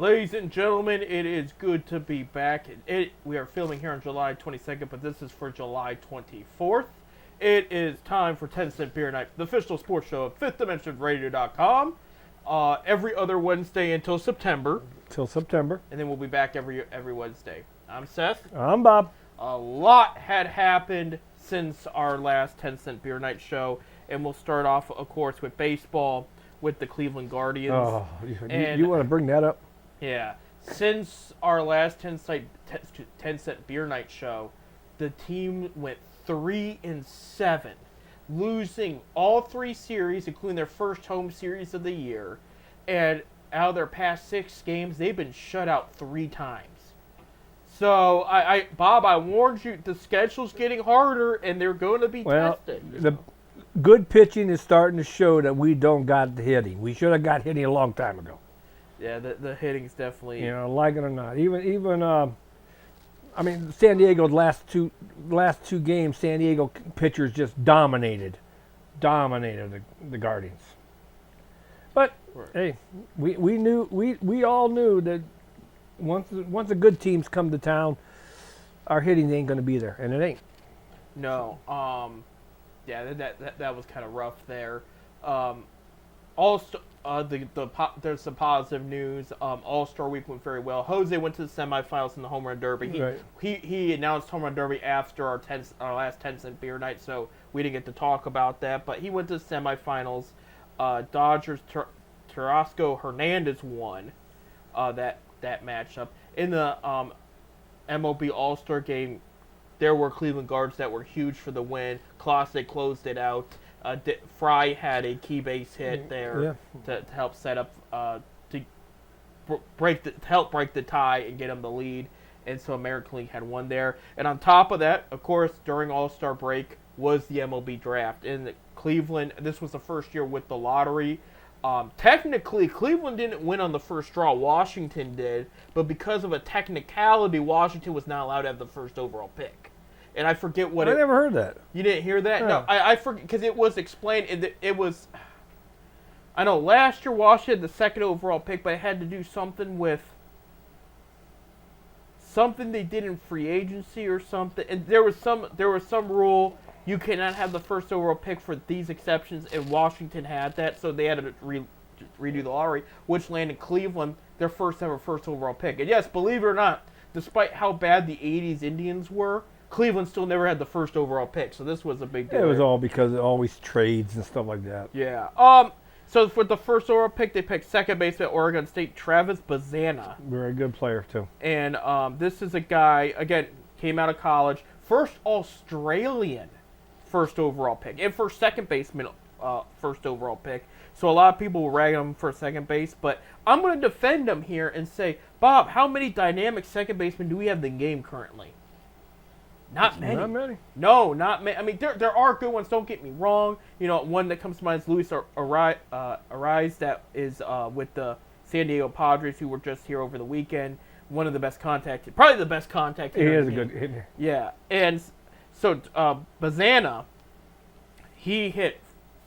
Ladies and gentlemen, it is good to be back. We are filming here on July 22nd, but this is for July 24th. It is time for 10 Cent Beer Night, the official sports show of FifthDimensionRadio.com. Every other Wednesday until September. Till September. And then we'll be back every Wednesday. I'm Seth. I'm Bob. A lot had happened since our last 10 Cent Beer Night show, and we'll start off, of course, with baseball with the Cleveland Guardians. Oh, you want to bring that up? Yeah. Since our last 10 Cent Beer Night show, the team went 3-7, losing all three series, including their first home series of the year. And out of their past 6 games, they've been shut out 3 times. So, Bob, I warned you, the schedule's getting harder, and they're going to be tested. The good pitching is starting to show that we don't got the hitting. We should have got hitting a long time ago. Yeah, the hitting's definitely... You know, like it or not. Even I mean, San Diego's last two games, San Diego pitchers just dominated the Guardians. But, hey, we all knew that once the good teams come to town, our hitting ain't going to be there, and it ain't. No. Yeah, that was kind of rough there. There's some positive news. All-Star Week went very well. Jose went to the semifinals in the Home Run Derby. He announced Home Run Derby after our last 10 Cent Beer Night, so we didn't get to talk about that. But he went to the semifinals. Dodgers Tarasco Hernandez won that matchup. In the MLB All-Star Game, there were Cleveland Guards that were huge for the win. Clase closed it out. Fry had a key base hit there to help set up to help break the tie and get him the lead, and so American League had won there. And on top of that, of course, during All-Star break was the MLB draft in Cleveland. This was the first year with the lottery. Technically, Cleveland didn't win on the first draw. Washington did, but because of a technicality, Washington was not allowed to have the first overall pick. And I forget what I never heard that. You didn't hear that? Yeah. No, I forget, because it was explained. It was, I know last year Washington had the second overall pick, but it had to do something with something they did in free agency or something. And there was some rule you cannot have the first overall pick for these exceptions, and Washington had that, so they had to redo the lottery, which landed Cleveland their first ever first overall pick. And yes, believe it or not, despite how bad the '80s Indians were, Cleveland still never had the first overall pick, so this was a big deal. It was all because of always trades and stuff like that. Yeah. So for the first overall pick, they picked second baseman at Oregon State, Travis Bazana. Very good player, too. And this is a guy, again, came out of college, first Australian first overall pick, and for second baseman first overall pick. So a lot of people will rag him for second base, but I'm going to defend him here and say, Bob, how many dynamic second basemen do we have in the game currently? Not many. Not many. No, not many. I mean, there are good ones. Don't get me wrong. You know, one that comes to mind is Luis Ariz, that is with the San Diego Padres, who were just here over the weekend. One of the best contact, probably the best contact. He is a good hitter. Yeah, and so Bazana, he hit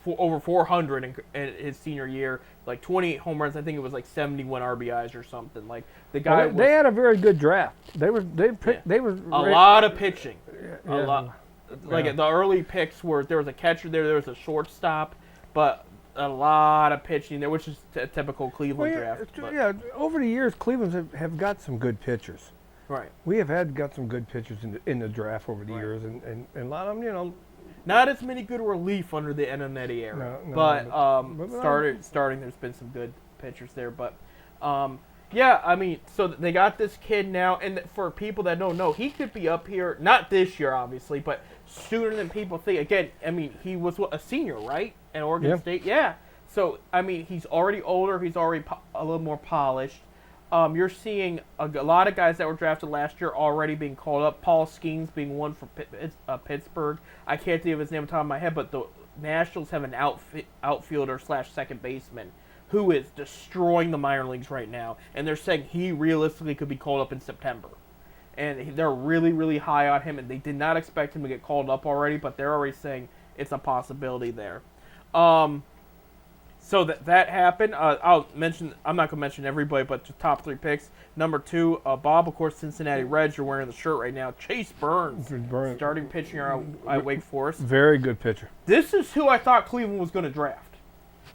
over 400 in his senior year, like 28 home runs. I think it was like 71 RBIs or something. Like the guy, they had a very good draft. They were a lot of pitching. Yeah. A lot. Like the early picks were, there was a catcher there was a shortstop, but a lot of pitching there, which is a typical Cleveland draft. Yeah, over the years, Cleveland have got some good pitchers. Right. We have got some good pitchers in the draft over the years, and a lot of them, you know. Not as many good relief under the Ennetti era, but starting, there's been some good pitchers there. But, yeah, I mean, so they got this kid now, and for people that don't know, he could be up here, not this year, obviously, but sooner than people think. Again, I mean, he was a senior, right, at Oregon State? Yeah. So, I mean, he's already older. He's already a little more polished. You're seeing a lot of guys that were drafted last year already being called up. Paul Skeens being one for Pittsburgh. I can't think of his name on top of my head, but the Nationals have an outfielder / second baseman who is destroying the minor leagues right now. And they're saying he realistically could be called up in September. And they're really, really high on him, and they did not expect him to get called up already, but they're already saying it's a possibility there. So that happened. I'll mention. I'm not gonna mention everybody, but the top 3 picks. Number 2, Bob, of course, Cincinnati Reds. You're wearing the shirt right now. Chase Burns, starting pitcher at Wake Forest. Very good pitcher. This is who I thought Cleveland was going to draft.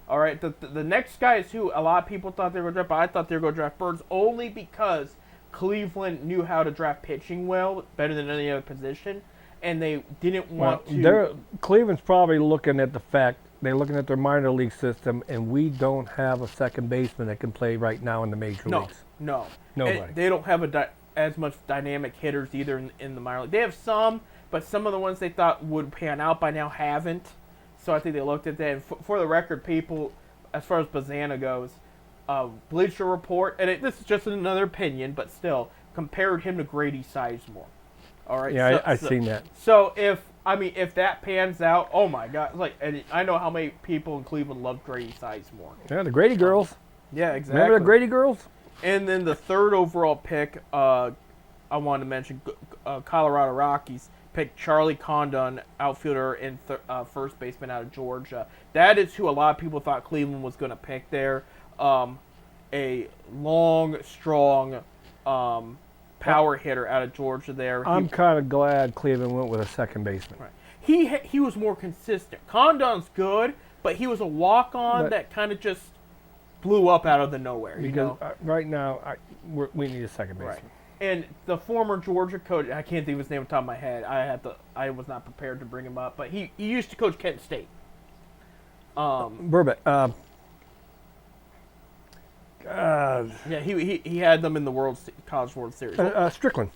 All right, the next guy is who a lot of people thought they were going to draft, but I thought they were going to draft Burns only because Cleveland knew how to draft pitching well, better than any other position, and they didn't want to. Cleveland's probably looking at the fact they're looking at their minor league system, and we don't have a second baseman that can play right now in the major leagues. No, nobody. And they don't have as much dynamic hitters either in the minor league. They have some, but some of the ones they thought would pan out by now haven't. So I think they looked at that. And for the record, people, as far as Bazana goes, Bleacher Report, and this is just another opinion, but still, compared him to Grady Sizemore. All right. Yeah, I've seen that. So if that pans out, oh my God! And I know how many people in Cleveland love Grady Sizemore. Yeah, the Grady girls. Yeah, exactly. Remember the Grady girls? And then the 3rd overall pick, I wanted to mention, Colorado Rockies picked Charlie Condon, outfielder and first baseman out of Georgia. That is who a lot of people thought Cleveland was going to pick there. A long, strong power hitter out of Georgia there. I'm kind of glad Cleveland went with a second baseman. Right. He was more consistent. Condon's good, but he was a walk-on that kind of just blew up out of the nowhere. Because right now, we need a second baseman. Right. And the former Georgia coach, I can't think of his name on top of my head. I was not prepared to bring him up, but he used to coach Kent State. Burbank. Yeah, he had them in the College World Series. Strickland.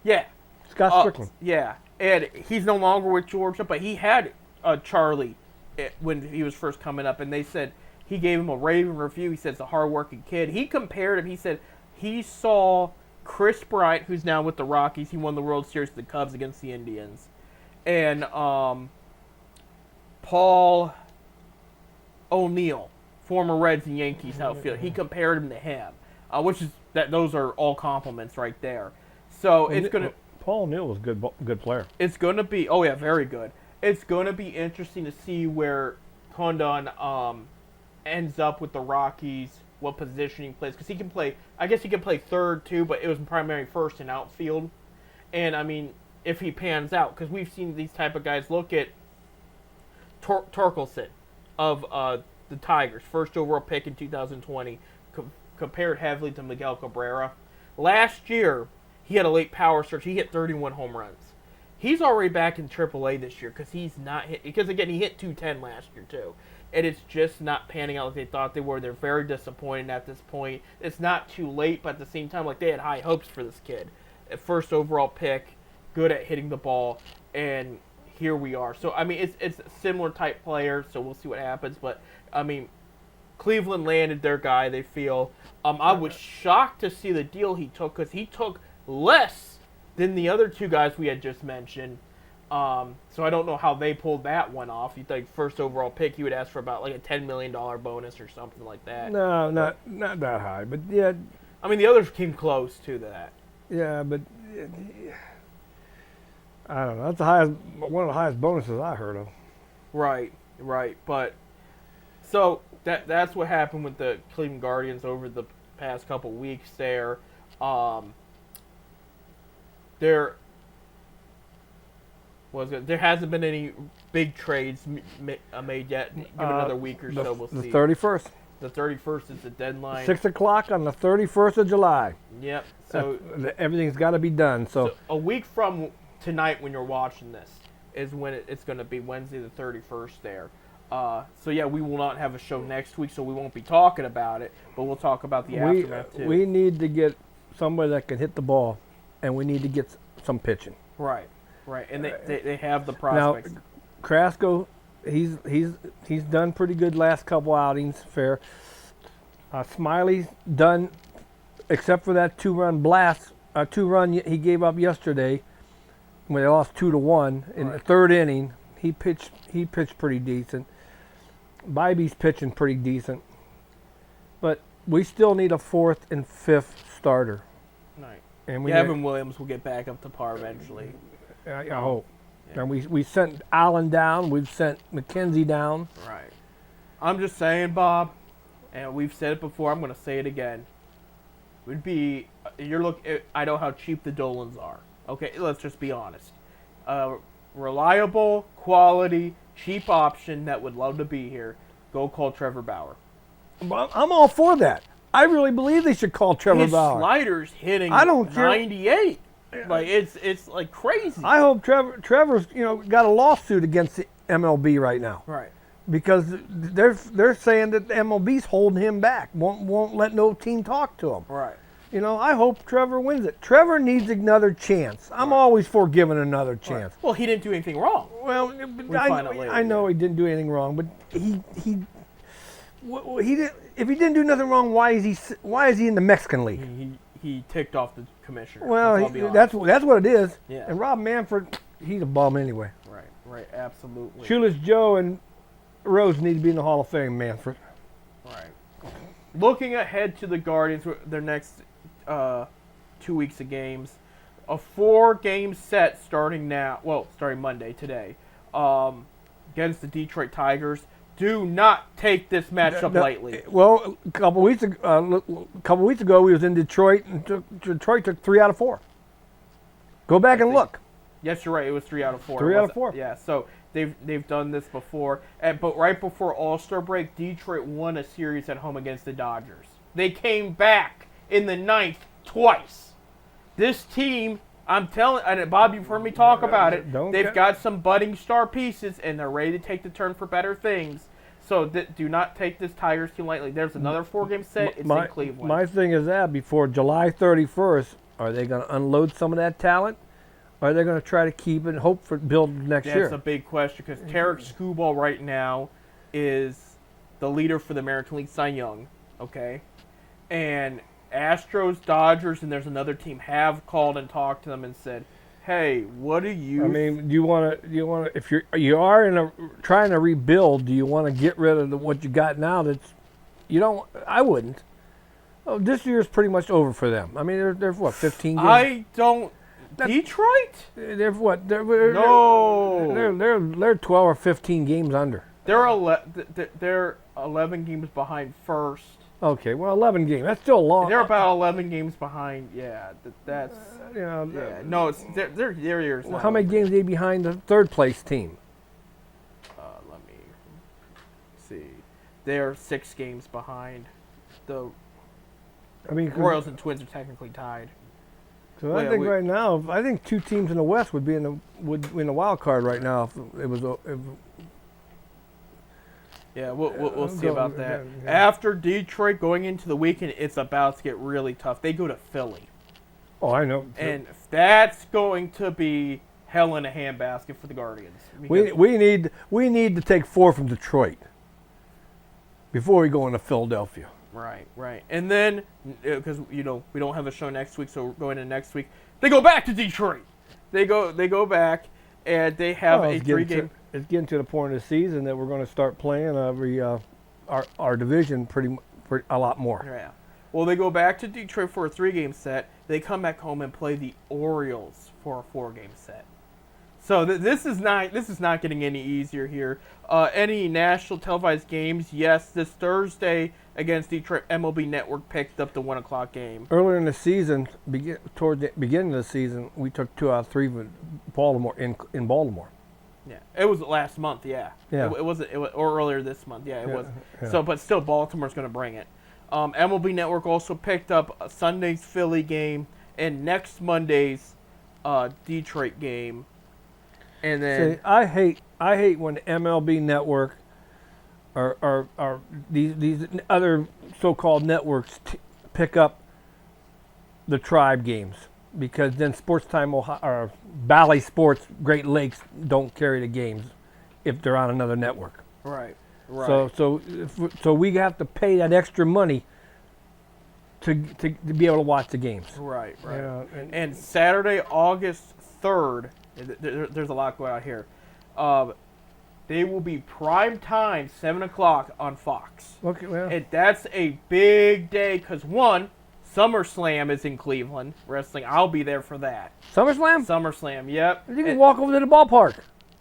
Yeah. Scott Strickland. Yeah, and he's no longer with Georgia, but he had Charlie when he was first coming up, and they said he gave him a raving review. He said it's a hard-working kid. He compared him. He said he saw Chris Bryant, who's now with the Rockies. He won the World Series with the Cubs against the Indians. And Paul O'Neill, former Reds and Yankees outfielder. He compared him to him, which is those are all compliments right there. So it's gonna. Paul O'Neill was a good player. It's gonna be very good. It's gonna be interesting to see where Condon ends up with the Rockies, what position he plays, because he can play. I guess he can play third too, but it was primary first and outfield. And I mean, if he pans out, because we've seen these type of guys. Look at Torkelson of the Tigers, first overall pick in 2020, compared heavily to Miguel Cabrera. Last year, he had a late power surge. He hit 31 home runs. He's already back in AAA this year because he's not hit. Because again, he hit 210 last year too, and it's just not panning out like they thought they were. They're very disappointed at this point. It's not too late, but at the same time, like they had high hopes for this kid. First overall pick, good at hitting the ball, and here we are. So I mean, it's a similar type player. So we'll see what happens. But I mean, Cleveland landed their guy. They feel. I was shocked to see the deal he took because he took less than the other two guys we had just mentioned. So I don't know how they pulled that one off. You think first overall pick, he would ask for about like a $10 million bonus or something like that. No, not that high, but yeah. I mean, the others came close to that. Yeah, but I don't know. That's the highest, one of the highest bonuses I heard of. Right. But so that's what happened with the Cleveland Guardians over the past couple weeks there. There hasn't been any big trades made yet. Give it another week or so, we'll see. The 31st. The 31st is the deadline. 6 o'clock on the 31st of July. Yep. So everything's got to be done. So a week from tonight, when you're watching this, is when it's going to be Wednesday the 31st there. So yeah, we will not have a show next week, so we won't be talking about it, but we'll talk about the aftermath too. We need to get somebody that can hit the ball, and we need to get some pitching. Right, and they have the prospects. Now, Carrasco, he's done pretty good last couple outings. Fair. Smiley's done, except for that two-run he gave up yesterday when they lost 2-1 in the third inning. He pitched pretty decent. Bybee's pitching pretty decent, but we still need a fourth and fifth starter. Right. And Gavin Williams will get back up to par eventually. I hope. Yeah. And we sent Allen down. We've sent McKenzie down. Right. I'm just saying, Bob, and we've said it before. I'm going to say it again. Would be I know how cheap the Dolans are. Okay, let's just be honest. Reliable, quality, cheap option that would love to be here. Go call Trevor Bauer. I'm all for that. I really believe they should call Trevor Bauer. His sliders hitting I don't care. 98. Like it's like crazy. I hope Trevor's got a lawsuit against the MLB right now. Right. Because they're saying that the MLB's holding him back, won't let no team talk to him. Right. I hope Trevor wins it. Trevor needs another chance. I'm always for giving another chance. Right. Well, he didn't do anything wrong. Well, I know he didn't do anything wrong, but he did. If he didn't do nothing wrong, why is he in the Mexican League? He ticked off the commissioner. Well, that's what it is. Yeah. And Rob Manfred, he's a bum anyway. Right, absolutely. Shoeless Joe and Rose need to be in the Hall of Fame, Manfred. Right. Looking ahead to the Guardians, their next 2 weeks of games, a 4-game set starting Monday today, against the Detroit Tigers. Do not take this matchup lightly. Well, a couple weeks ago, we was in Detroit, and Detroit took 3 out of 4. Go back and look. Yes, you're right. It was 3 out of 4. 3 out of 4. Yeah. So they've done this before, but right before All-Star break, Detroit won a series at home against the Dodgers. They came back in the 9th twice. This team. I'm telling, and Bob, you've heard me talk about it. They've got some budding star pieces, and they're ready to take the turn for better things. So do not take this Tigers team lightly. There's another 4-game set. It's in Cleveland. My thing is that before July 31st, are they going to unload some of that talent? Or are they going to try to keep it and hope for build next year? That's a big question because Tarek Skubal right now is the leader for the American League Cy Young. Okay, and Astros, Dodgers, and there's another team have called and talked to them and said, "Hey, what do you?" I mean, do you want to? If you are trying to rebuild, do you want to get rid of what you got now? I wouldn't. Oh, this year's pretty much over for them. I mean, they're what 15 games. I don't. Detroit? They're what? No. They're 12 or 15 games under. They're 11 games behind first. Okay, well, 11 games. That's still long. They're about 11 games behind. Yeah, that's. Yeah. No, it's they're years. Well, how many games are they behind the third place team? Let me see. They're 6 games behind. The Royals and Twins are technically tied. So I think right now, I think 2 teams in the West would be in the wild card right now if it was. Yeah, we'll see about that. Yeah. After Detroit going into the weekend, it's about to get really tough. They go to Philly. Oh, I know. And that's going to be hell in a handbasket for the Guardians. We need to take 4 from Detroit before we go into Philadelphia. Right. And then, because we don't have a show next week, so going into next week, they go back to Detroit. They go back, and they have a 3-game. It's getting to the point of the season that we're going to start playing our division pretty a lot more. Yeah. Well, they go back to Detroit for a 3-game set. They come back home and play the Orioles for a 4-game set. So this is not getting any easier here. Any national televised games? Yes, this Thursday against Detroit, MLB Network picked up the 1:00 game. Earlier in the season, toward the beginning of the season, we took 2 out of 3 with Baltimore in Baltimore. Yeah, it was last month. Yeah. It was or earlier this month. Yeah, it was. Yeah. So, but still, Baltimore's going to bring it. MLB Network also picked up Sunday's Philly game and next Monday's Detroit game. And then I hate when MLB Network or these other so-called networks pick up the Tribe games, because then Sports Time or Bally Sports Great Lakes don't carry the games if they're on another network. Right. So we have to pay that extra money to be able to watch the games. Right. And Saturday, August 3rd, there's a lot going on here. They will be prime time, 7 o'clock on Fox. Okay, well. And that's a big day because, one, SummerSlam is in Cleveland. Wrestling, I'll be there for that. SummerSlam, yep. You can walk over to the ballpark.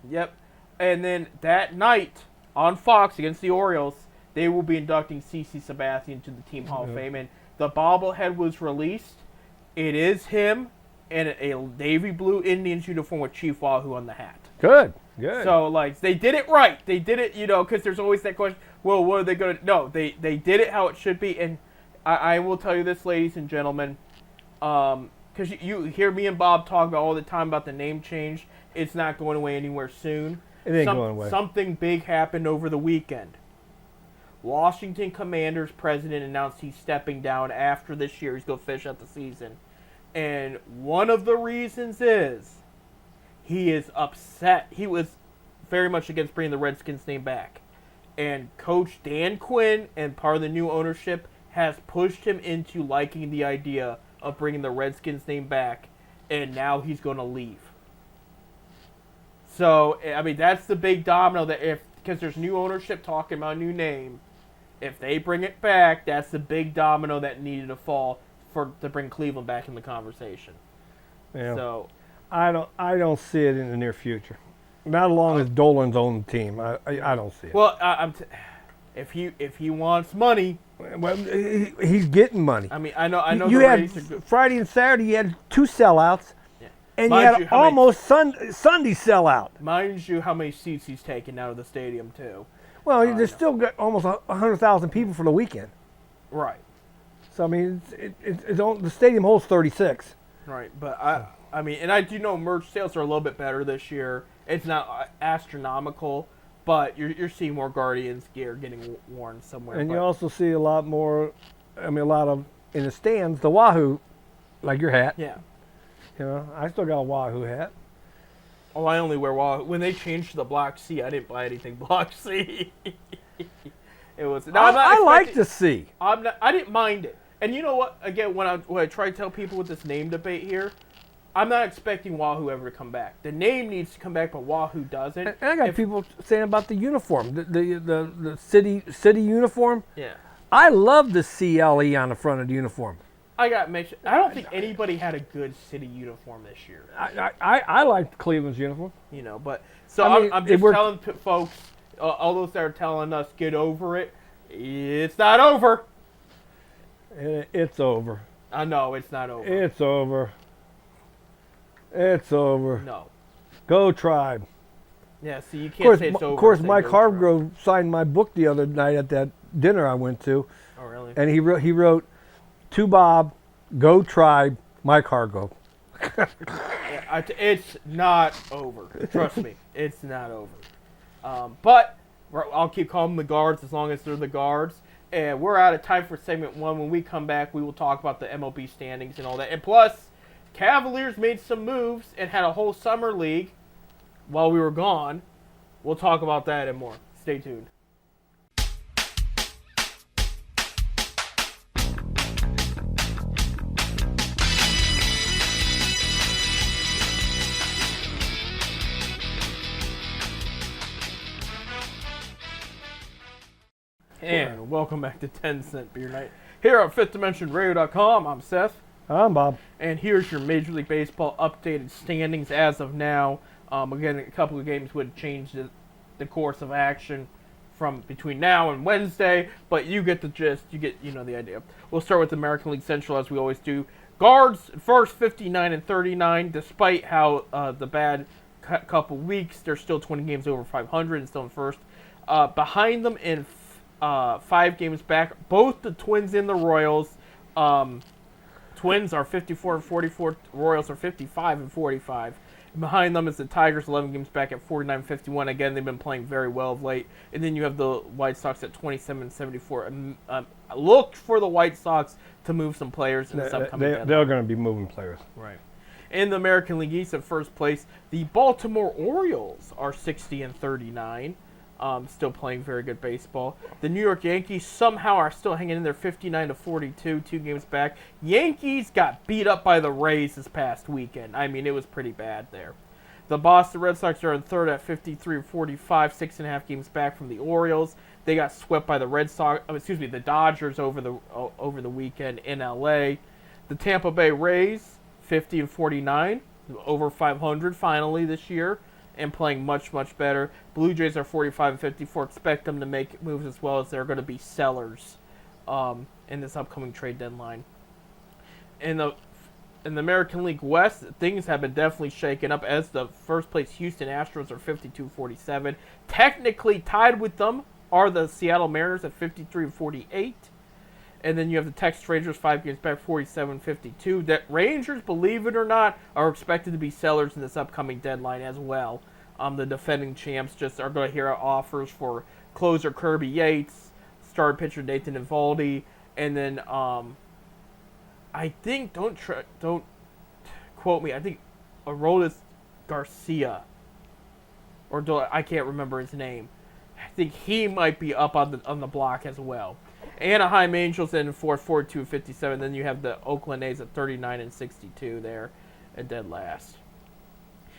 Yep. And then that night on Fox against the Orioles, they will be inducting CeCe Sabathia to the Team Hall of Fame. And the bobblehead was released. It is him in a navy blue Indians uniform with Chief Wahoo on the hat. Good. So, like, they did it right. They did it, because there's always that question, well, what are they going to... No, they did it how it should be. And I will tell you this, ladies and gentlemen, because you hear me and Bob talk about all the time about the name change. It's not going away anywhere soon. It ain't going away. Something big happened over the weekend. Washington Commanders president announced he's stepping down after this year. He's going to finish out the season. And one of the reasons is he is upset. He was very much against bringing the Redskins name back. And Coach Dan Quinn and part of the new ownership has pushed him into liking the idea of bringing the Redskins name back. And now he's going to leave. So, I mean, that's the big domino that because there's new ownership talking about a new name, if they bring it back, that's the big domino that needed to fall to bring Cleveland back in the conversation. Yeah. So, I don't see it in the near future. Not as long as Dolan's on the team. I don't see it. Well, if he wants money, well, he's getting money. I mean, I know. You had Friday and Saturday. You had 2 sellouts. And Mind you had you, almost Sunday sellout. Mind you, how many seats he's taken out of the stadium, too. Well, there's still got almost 100,000 people for the weekend. Right. So, I mean, the stadium holds 36. Right, but I mean, and I do know merch sales are a little bit better this year. It's not astronomical, but you're seeing more Guardians gear getting worn somewhere. And you also see a lot more, a lot of, in the stands, the Wahoo, like your hat. Yeah. I still got a Wahoo hat. Oh, I only wear Wahoo. When they changed to the Block C, I didn't buy anything Block C. It was. No, I like the C. I didn't mind it. And you know what? Again, when I try to tell people with this name debate here, I'm not expecting Wahoo ever to come back. The name needs to come back, but Wahoo doesn't. And I got people saying about the uniform, the city uniform. Yeah. I love the CLE on the front of the uniform. I don't think anybody had a good city uniform this year. I liked Cleveland's uniform. But so I'm just telling folks, all those that are telling us get over it, it's not over. It's over. I know it's not over. It's over. It's over. No. Go Tribe. Yeah, see, you can't say it's over. Of course, Mike Hargrove signed my book the other night at that dinner I went to. Oh, really? And he wrote, to Bob, go Tribe, Mike Hargrove. Yeah, it's not over. Trust me, it's not over. But I'll keep calling them the Guards as long as they're the Guards. And we're out of time for segment 1. When we come back, we will talk about the MLB standings and all that. And plus, Cavaliers made some moves and had a whole summer league while we were gone. We'll talk about that and more. Stay tuned. And welcome back to 10 Cent Beer Night here at FifthDimensionRadio.com. I'm Seth. I'm Bob. And here's your Major League Baseball updated standings as of now. Again, a couple of games would change the course of action from between now and Wednesday, but you get the gist. You get the idea. We'll start with American League Central as we always do. Guards first, 59 and 39. Despite how the bad couple weeks, they're still 20 games over 500 and still in first. Behind them in 5 games back, both the Twins and the Royals. Twins are 54 and 44. Royals are 55 and 45. Behind them is the Tigers, 11 games back at 49 and 51. Again, they've been playing very well of late. And then you have the White Sox at 27 and 74. Look for the White Sox to move some players in this upcoming deadline. They're going to be moving players. Right. In the American League East at first place, the Baltimore Orioles are 60 and 39. Still playing very good baseball. The New York Yankees somehow are still hanging in there, 59 to 42, 2 games back. Yankees got beat up by the Rays this past weekend. I mean, it was pretty bad there. The Boston Red Sox are in third at 53 45, 6.5 games back from the Orioles. They got swept by the the Dodgers over the weekend in LA. The Tampa Bay Rays, 50 and 49, over 500 finally this year. and playing much, much better. Blue Jays are 45 and 54. Expect them to make moves as well, as they're going to be sellers in this upcoming trade deadline. In the American League West, things have been definitely shaken up, as the first place Houston Astros are 52-47. Technically tied with them are the Seattle Mariners at 53-48. And then you have the Texas Rangers 5 games back, 47-52. That Rangers, believe it or not, are expected to be sellers in this upcoming deadline as well. The defending champs just are going to hear offers for closer Kirby Yates, star pitcher Nathan Eovaldi, and then I think don't quote me. I think Aroldis Garcia, I can't remember his name. I think he might be up on the block as well. Anaheim Angels in fourth, 42-57. Then you have the Oakland A's at 39-62 there, at dead last.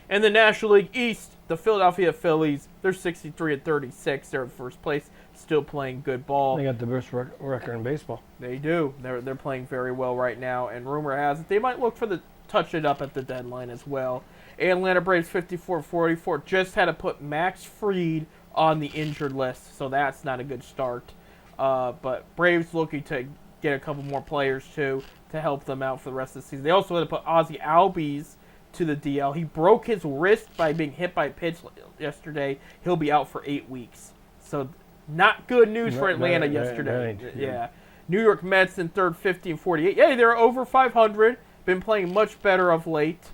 And the National League East, the Philadelphia Phillies, they're 63-36. They're in first place, still playing good ball. They got the best record in baseball. They do. They're playing very well right now, and rumor has it they might look for the touch it up at the deadline as well. Atlanta Braves 54-44 just had to put Max Fried on the injured list, so that's not a good start. But Braves looking to get a couple more players too to help them out for the rest of the season. They also had to put Ozzie Albies to the DL. He broke his wrist by being hit by a pitch yesterday. He'll be out for 8 weeks. So not good news for Atlanta yesterday. Yeah. New York Mets in third, 50-48. Yeah, they're over 500. Been playing much better of late.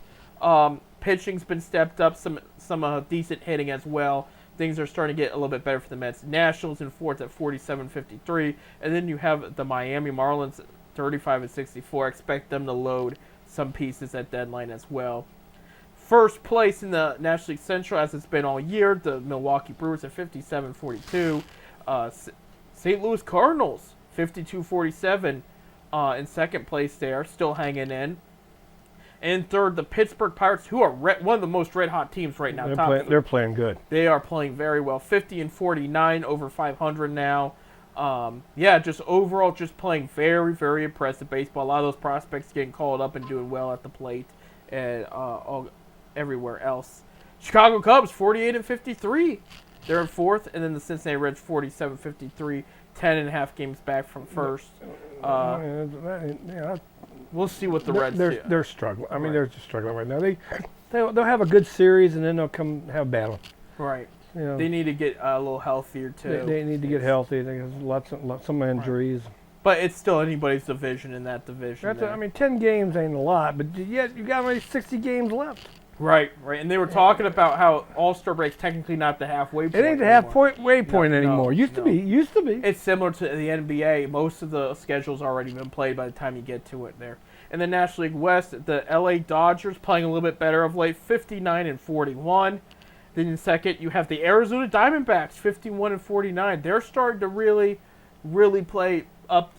Pitching's been stepped up. Some decent hitting as well. Things are starting to get a little bit better for the Mets. Nationals in fourth at 47-53. And then you have the Miami Marlins 35-64. Expect them to load some pieces at deadline as well. First place in the National League Central, as it's been all year, the Milwaukee Brewers at 57-42. St. Louis Cardinals 52-47 in second place there, still hanging in. And third, the Pittsburgh Pirates, who are one of the most red-hot teams right now. They're playing good. They are playing very well. 50-49, over 500 now. Just overall, just playing very, very impressive baseball. A lot of those prospects getting called up and doing well at the plate and everywhere else. Chicago Cubs 48-53. They're in fourth, and then the Cincinnati Reds 47-53, 10.5 games back from first. We'll see what the Reds do. They're struggling. I mean, they're just struggling right now. They'll have a good series, and then they'll come have a battle. Right. They need to get a little healthier too. They need to get healthy. They have some injuries. Right. But it's still anybody's division in that division. 10 games ain't a lot, but yet you got only 60 games left. Right. And they were talking about how All-Star break's technically not the halfway point. It ain't the halfway point anymore. Used to be. It's similar to the NBA. Most of the schedule's already been played by the time you get to it there. In the National League West, the LA Dodgers playing a little bit better of late, 59-41. Then in second, you have the Arizona Diamondbacks, 51-49. They're starting to really, really play up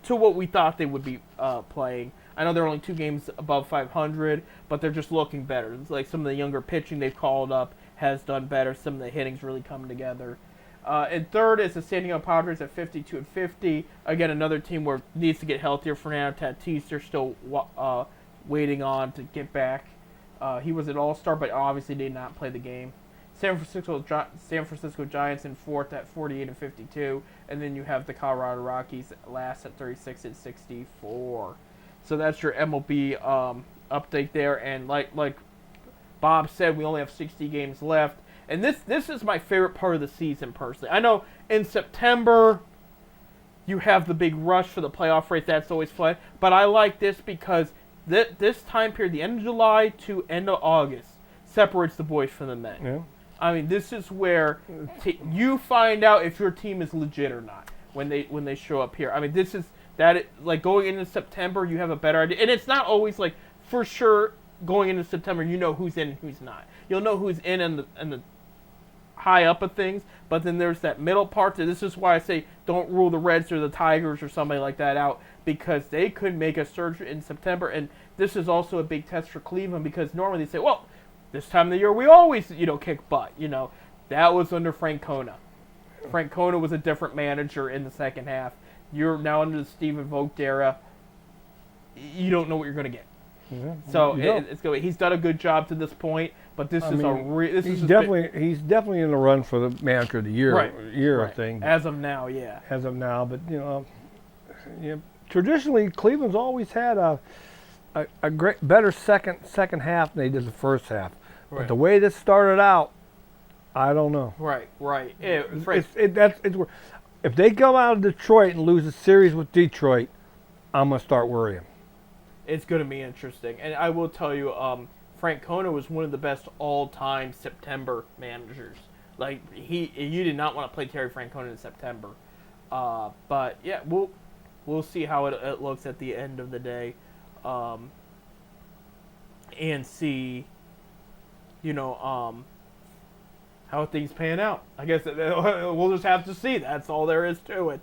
to what we thought they would be playing. I know they're only 2 games above 500, but they're just looking better. It's like some of the younger pitching they've called up has done better. Some of the hitting's really come together. And third is the San Diego Padres at 52-50. Again, another team where needs to get healthier. Fernando Tatis, they're still waiting on to get back. He was an all-star, but obviously did not play the game. San Francisco Giants in fourth at 48-52, and then you have the Colorado Rockies last at 36-64. So that's your MLB update there. And like Bob said, we only have 60 games left. And this is my favorite part of the season, personally. I know in September you have the big rush for the playoff race. That's always fun. But I like this because this time period, the end of July to end of August, separates the boys from the men. Yeah. I mean, this is where you find out if your team is legit or not when they show up here. I mean, this is like going into September, you have a better idea. And it's not always like for sure going into September, you know who's in and who's not. You'll know who's in the high up of things, but then there's that middle part. This is why I say don't rule the Reds or the Tigers or somebody like that out, because they could make a surge in September. And this is also a big test for Cleveland, because normally they say, well, this time of the year we always kick butt. That was under Francona. Francona was a different manager in the second half. You're now under the Stephen Vogt era. You don't know what you're going to get. Yeah. So Yeah. it's going. He's done a good job to this point, but this is he's definitely in the run for the manager of the year right. thing. As of now, yeah. As of now, but traditionally Cleveland's always had a better second half than they did the first half. Right. But the way this started out, I don't know. Right. If they come out of Detroit and lose a series with Detroit, I'm gonna start worrying. It's going to be interesting, and I will tell you, Francona was one of the best all-time September managers. Like you did not want to play Terry Francona in September, but yeah, we'll see how it looks at the end of the day, and see, how things pan out. I guess we'll just have to see. That's all there is to it.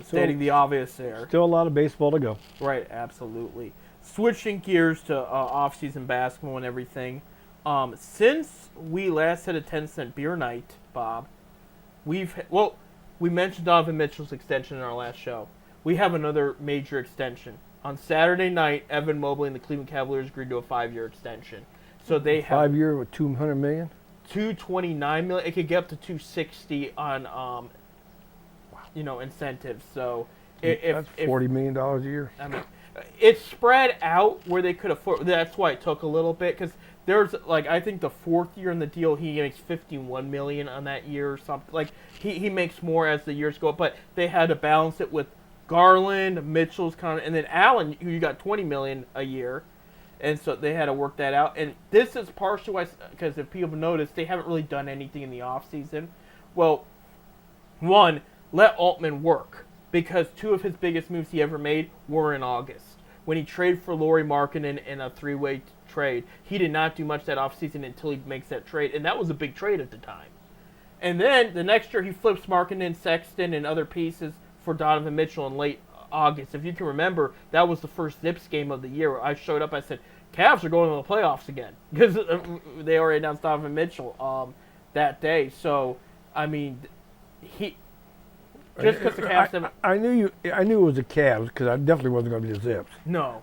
Stating the obvious there. Still a lot of baseball to go. Right, absolutely. Switching gears to off-season basketball and everything. Since we last had a 10-cent beer night, Bob, we mentioned Donovan Mitchell's extension in our last show. We have another major extension. On Saturday night, Evan Mobley and the Cleveland Cavaliers agreed to a 5-year extension. So they have 5 year with $200 million. $229 million. It could get up to $260 on incentives. So that's $40 million a year. I mean, it's spread out where they could afford. That's why it took a little bit, because there's I think the 4th year in the deal he makes $51 million on that year or something. Like he makes more as the years go up, but they had to balance it with Garland, Mitchell's and then Allen, who you got $20 million a year. And so they had to work that out. And this is partially why, because if people notice, they haven't really done anything in the offseason. Well, one, let Altman work, because 2 of his biggest moves he ever made were in August. When he traded for Lauri Markkanen in a 3-way trade, he did not do much that offseason until he makes that trade. And that was a big trade at the time. And then the next year he flips Markkanen, Sexton, and other pieces for Donovan Mitchell in late August. If you can remember, that was the first Zips game of the year. I showed up, I said, Cavs are going to the playoffs again, because they already announced Donovan Mitchell that day. So, I mean, just because the Cavs I knew it was the Cavs, because I definitely wasn't going to be the Zips. No.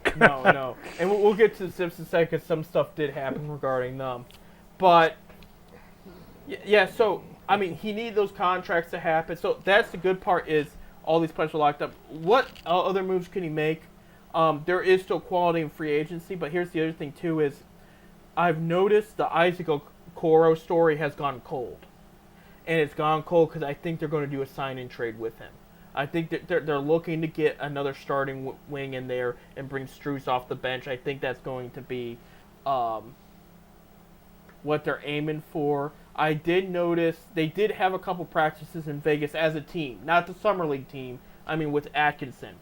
And we'll get to the Zips in a second, because some stuff did happen regarding them. But, yeah, so, I mean, he needed those contracts to happen. So that's the good part, is all these players are locked up. What other moves can he make? There is still quality in free agency, but here's the other thing, too, is I've noticed the Isaac Okoro story has gone cold. And it's gone cold because I think they're going to do a sign-and trade with him. I think that they're looking to get another starting wing in there and bring Strus off the bench. I think that's going to be what they're aiming for. I did notice they did have a couple practices in Vegas as a team, not the Summer League team. I mean, with Atkinson,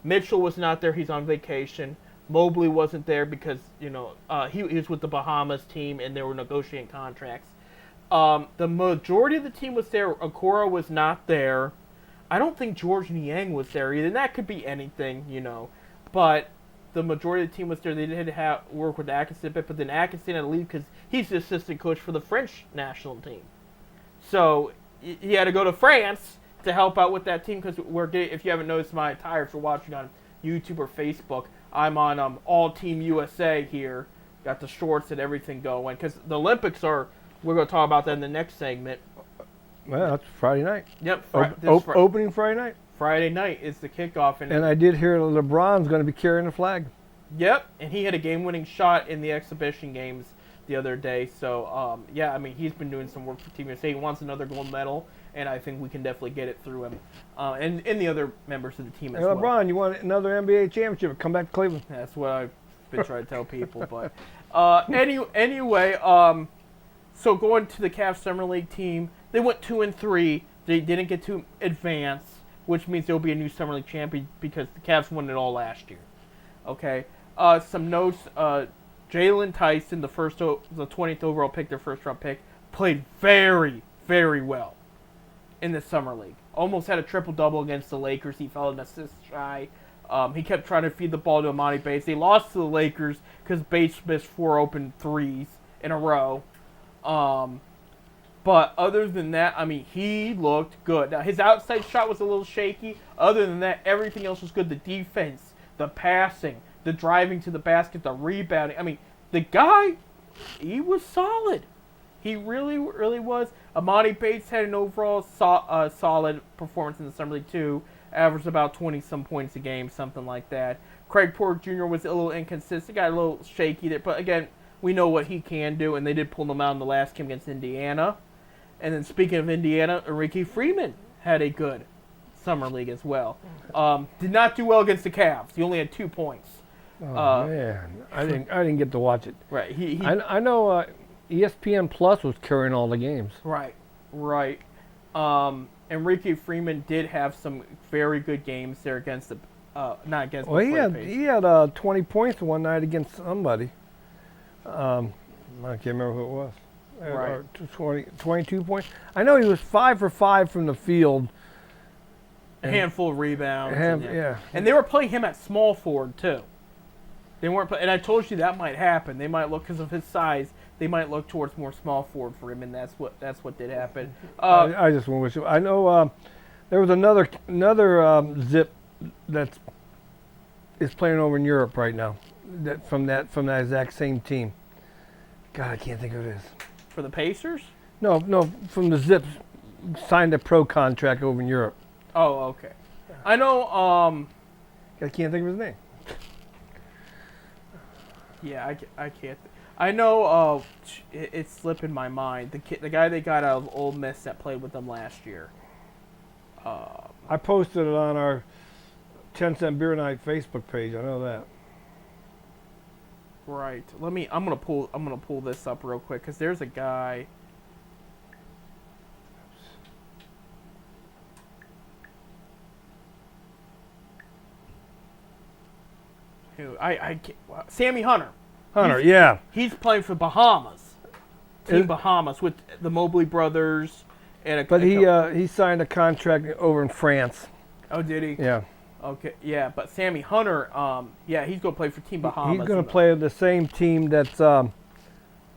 Mitchell was not there. He's on vacation. Mobley wasn't there because, he was with the Bahamas team and they were negotiating contracts. The majority of the team was there. Okoro was not there. I don't think George Niang was there either. And that could be anything, But the majority of the team was there. They did have work with Atkinson a bit, but then Atkinson had to leave because he's the assistant coach for the French national team. So he had to go to France to help out with that team, because if you haven't noticed my attire, if you're watching on YouTube or Facebook, I'm on All Team USA here. Got the shorts and everything going, because the Olympics are. We're going to talk about that in the next segment. Well, that's Friday night. Yep. Opening Friday night. Friday night is the kickoff. And I did hear LeBron's going to be carrying the flag. Yep. And he had a game-winning shot in the exhibition games the other day. So, I mean, he's been doing some work for Team USA. He wants another gold medal, and I think we can definitely get it through him. And the other members of the team as well. LeBron, you want another NBA championship? Come back to Cleveland. That's what I've been trying to tell people. But anyway, so going to the Cavs Summer League team, they went 2-3. They didn't get to advance, which means they'll be a new Summer League champion because the Cavs won it all last year. Okay. Some notes: Jalen Tyson, the 20th overall pick, their first-round pick, played very, very well in the Summer League. Almost had a triple-double against the Lakers. He fell an assist shy. He kept trying to feed the ball to Amani Bates. They lost to the Lakers because Bates missed 4 open threes in a row. But other than that, I mean, he looked good. Now, his outside shot was a little shaky. Other than that, everything else was good. The defense, the passing, the driving to the basket, the rebounding. I mean, the guy, he was solid. He really, really was. Amani Bates had an overall solid performance in the Summer League, too. Averaged about 20-some points a game, something like that. Craig Porter Jr. was a little inconsistent, got a little shaky there. But, again, we know what he can do, and they did pull him out in the last game against Indiana. And then, speaking of Indiana, Enrique Freeman had a good Summer League as well. Did not do well against the Cavs. He only had 2 points. Oh, man. I didn't get to watch it. Right. I know ESPN Plus was carrying all the games. Right. Enrique Freeman did have some very good games there against the not against. Well, the he had 20 points one night against somebody. I can't remember who it was. Right. 22 points. I know he was 5 for 5 from the field. A handful of rebounds. Yeah. And they were playing him at small forward too. They weren't, and I told you that might happen. They might look, because of his size, they might look towards more small forward for him, and that's what did happen. I just want to wish. I know there was another Zip that is playing over in Europe right now. From that exact same team. God, I can't think of who it is. For the Pacers? No, from the Zips, signed a pro contract over in Europe. Oh, okay. I know. I can't think of his name. Yeah, I can't. I know. It's slipping my mind. The guy they got out of Ole Miss that played with them last year. I posted it on our 10 Cent Beer Night Facebook page. I know that. Right. I'm gonna pull this up real quick because there's a guy. Who Sammy Hunter. Yeah. He's playing for Bahamas. Team Bahamas with the Mobley brothers and he signed a contract over in France. Oh, did he? Yeah. Okay, yeah, but Sammy Hunter, he's going to play for Team Bahamas. He's going to play the same team that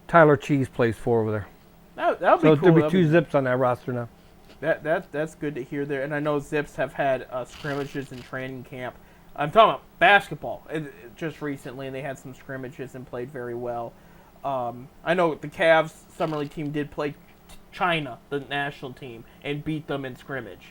Tyler Cheese plays for over there. That'll be so cool. There'll be 2 Zips on that roster now. That's good to hear there. And I know Zips have had scrimmages in training camp. I'm talking about basketball just recently, and they had some scrimmages and played very well. I know the Cavs Summer League team did play China, the national team, and beat them in scrimmage.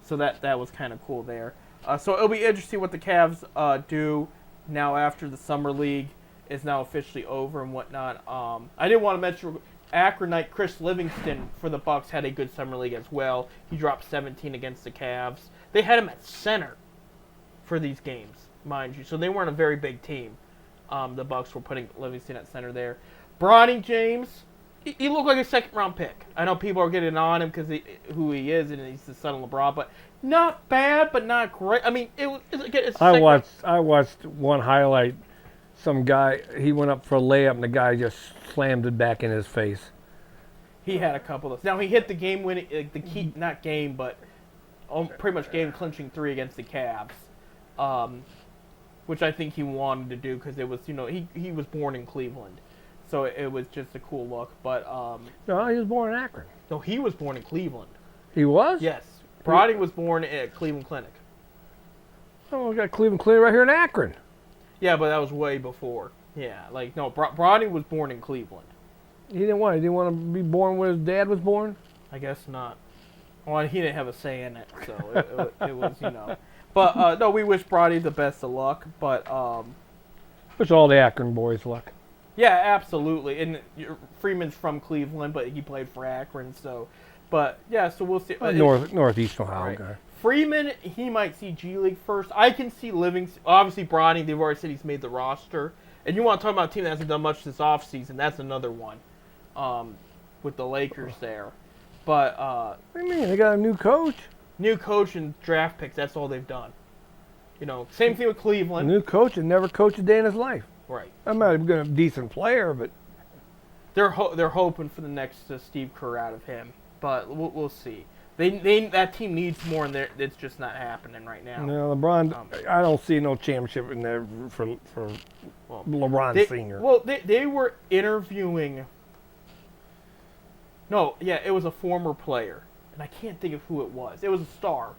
So that was kind of cool there. So it'll be interesting what the Cavs do now after the Summer League is now officially over and whatnot. I did want to mention Akronite Chris Livingston for the Bucks had a good Summer League as well. He dropped 17 against the Cavs. They had him at center for these games, mind you. So they weren't a very big team. The Bucks were putting Livingston at center there. Bronny James, he looked like a second-round pick. I know people are getting on him because who he is, and he's the son of LeBron, but not bad, but not great. I mean, I watched one highlight. Some guy, he went up for a layup, and the guy just slammed it back in his face. He had a couple of those. Now, he hit the game-winning, not game, but pretty much game-clinching 3 against the Cavs, which I think he wanted to do because it was, he was born in Cleveland. So it was just a cool look. But no, he was born in Akron. No, he was born in Cleveland. He was? Yes. Brody was born at Cleveland Clinic. Oh, we got Cleveland Clinic right here in Akron. Yeah, but that was way before. Yeah, Brody was born in Cleveland. He didn't want to be born where his dad was born? I guess not. Well, he didn't have a say in it, so it was, But, no, we wish Brody the best of luck, but... wish all the Akron boys luck. Yeah, absolutely. And Freeman's from Cleveland, but he played for Akron, so... But, yeah, so we'll see. Northeast Ohio right. guy. Freeman, he might see G League first. I can see Livingston. Obviously, Bronny, they've already said he's made the roster. And you want to talk about a team that hasn't done much this offseason, that's another one with the Lakers there. But... what do you mean? They got a new coach? New coach and draft picks, that's all they've done. Same thing with Cleveland. A new coach and never coached a day in his life. Right. I might have been a decent player, but... They're hoping for the next Steve Kerr out of him. But we'll see. That team needs more, and it's just not happening right now. No, LeBron. I don't see no championship in there for LeBron Senior. Well, they were interviewing. No, yeah, it was a former player, and I can't think of who it was. It was a star,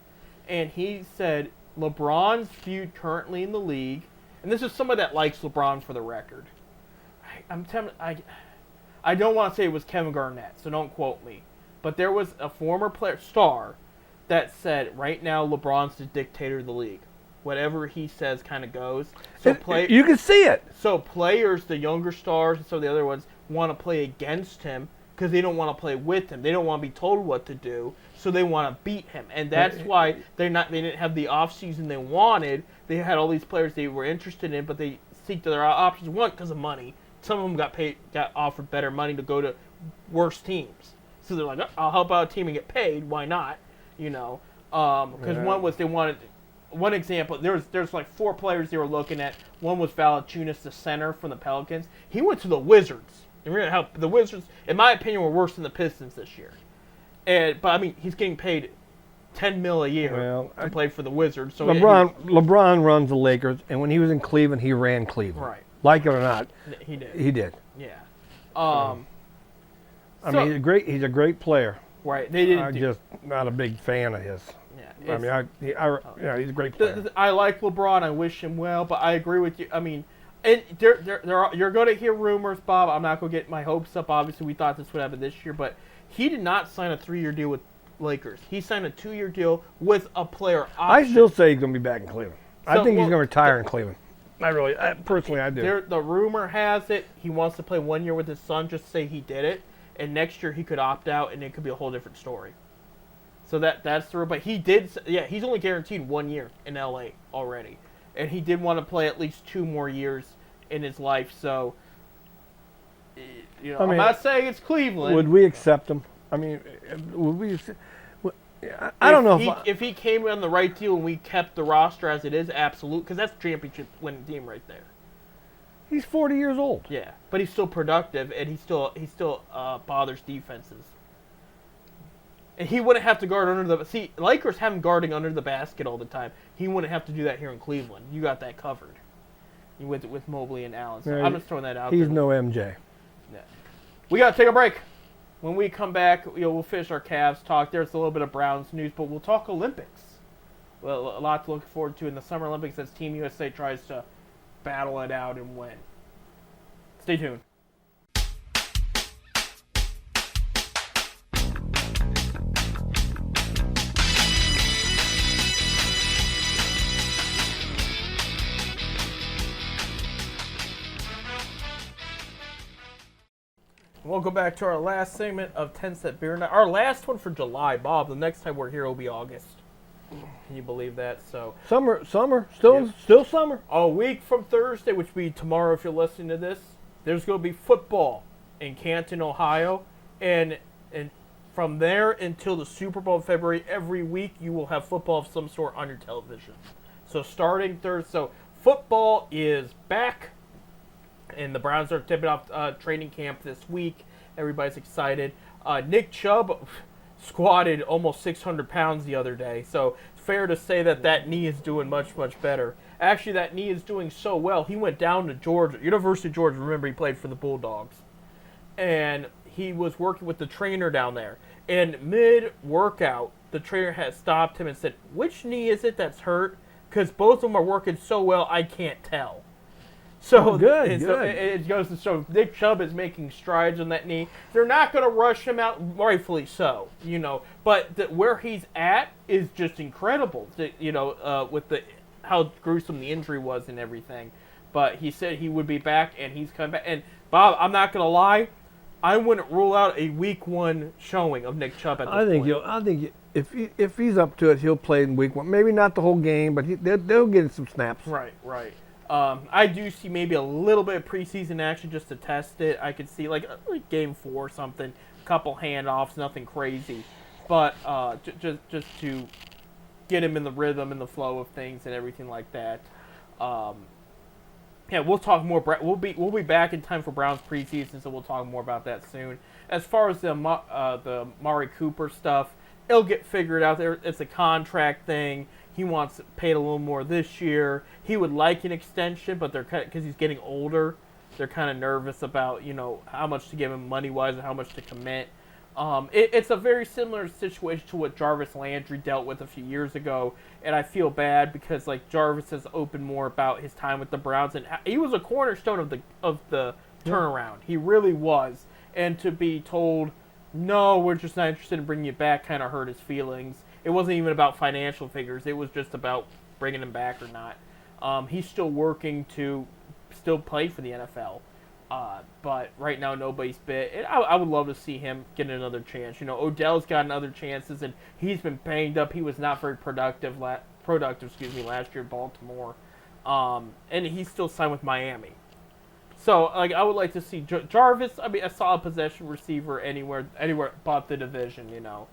and he said LeBron's viewed currently in the league and this is someone that likes LeBron for the record. I don't want to say it was Kevin Garnett, so don't quote me. But there was a former player, star, that said, right now LeBron's the dictator of the league. Whatever he says kind of goes. So you can see it. So players, the younger stars and some of the other ones, want to play against him because they don't want to play with him. They don't want to be told what to do, so they want to beat him. And that's why they didn't have the offseason they wanted. They had all these players they were interested in, but they seeked their options. One, because of money. Some of them got offered better money to go to worse teams. So they're like, I'll help out a team and get paid. Why not? Because one was they wanted. One example, there's like 4 players they were looking at. One was Valanciunas, the center from the Pelicans. He went to the Wizards. And really helped. The Wizards, in my opinion, were worse than the Pistons this year. But I mean, he's getting paid $10 million a year to play for the Wizards. So LeBron runs the Lakers, and when he was in Cleveland, he ran Cleveland. Right. Like it or not, he did. He did. Yeah. I mean, he's a great player. Right. They didn't. I'm just not a big fan of his. Yeah. I mean, he's a great player. I like LeBron. I wish him well, but I agree with you. I mean, and you're going to hear rumors, Bob. I'm not going to get my hopes up. Obviously, we thought this would happen this year, but he did not sign a 3-year deal with Lakers. He signed a 2-year deal with a player option. I still say he's going to be back in Cleveland. I think he's going to retire in Cleveland. Personally, I do. The rumor has it he wants to play 1 year with his son, just to say he did it, and next year he could opt out, and it could be a whole different story. So that's the rumor. But he did, he's only guaranteed 1 year in LA already, and he did want to play at least 2 more years in his life. So, I'm not saying it's Cleveland. Would we accept him? I mean, would we? I don't know if he came on the right deal and we kept the roster as it is, absolute, because that's a championship winning team right there. He's 40 years old. Yeah, but he's still productive, and he still bothers defenses. And he wouldn't have to guard under the... See, Lakers have him guarding under the basket all the time. He wouldn't have to do that here in Cleveland. You got that covered. With Mobley and Allen. So I'm just throwing that out there. He's no MJ. Yeah. We got to take a break. When we come back, we'll finish our Cavs talk. There's a little bit of Browns news, but we'll talk Olympics. Well, a lot to look forward to in the Summer Olympics as Team USA tries to battle it out and win. Stay tuned. Welcome back to our last segment of 10 Set Beer Night. Our last one for July, Bob. The next time we're here will be August. Can you believe that? So summer, still summer. A week from Thursday, which will be tomorrow if you're listening to this, there's going to be football in Canton, Ohio, and from there until the Super Bowl in February, every week you will have football of some sort on your television. So starting Thursday, so football is back. And the Browns are tipping off training camp this week. Everybody's excited. Nick Chubb squatted almost 600 pounds the other day. So it's fair to say that knee is doing much, much better. Actually, that knee is doing so well. He went down to Georgia, University of Georgia. Remember, he played for the Bulldogs. And he was working with the trainer down there. And mid-workout, the trainer had stopped him and said, "Which knee is it that's hurt? Because both of them are working so well, I can't tell." So good. So it goes to show Nick Chubb is making strides on that knee. They're not going to rush him out, rightfully so, But where he's at is just incredible, with how gruesome the injury was and everything. But he said he would be back, and he's coming back. And Bob, I'm not going to lie, I wouldn't rule out a Week 1 showing of Nick Chubb at this point. I think if he's up to it, he'll play in Week 1. Maybe not the whole game, but they'll get some snaps. Right. I do see maybe a little bit of preseason action just to test it. I could see like game 4 or something, a couple handoffs, nothing crazy, but just to get him in the rhythm and the flow of things and everything like that. We'll talk more. We'll be back in time for Browns preseason, so we'll talk more about that soon. As far as the Mari Cooper stuff, it'll get figured out. There, it's a contract thing. He wants paid a little more this year. He would like an extension, but because he's getting older, they're kind of nervous about how much to give him money wise and how much to commit. It's a very similar situation to what Jarvis Landry dealt with a few years ago, and I feel bad because like Jarvis has opened more about his time with the Browns, and he was a cornerstone of the turnaround. He really was, and to be told, no, we're just not interested in bringing you back, kind of hurt his feelings. It wasn't even about financial figures; it was just about bringing him back or not. He's still working to still play for the NFL. But right now nobody's bit. And I would love to see him get another chance. You know, Odell's gotten other chances, and he's been banged up. He was not very productive last year in Baltimore, and he's still signed with Miami. So like I would like to see Jarvis. I mean, a solid possession receiver anywhere but the division. You know,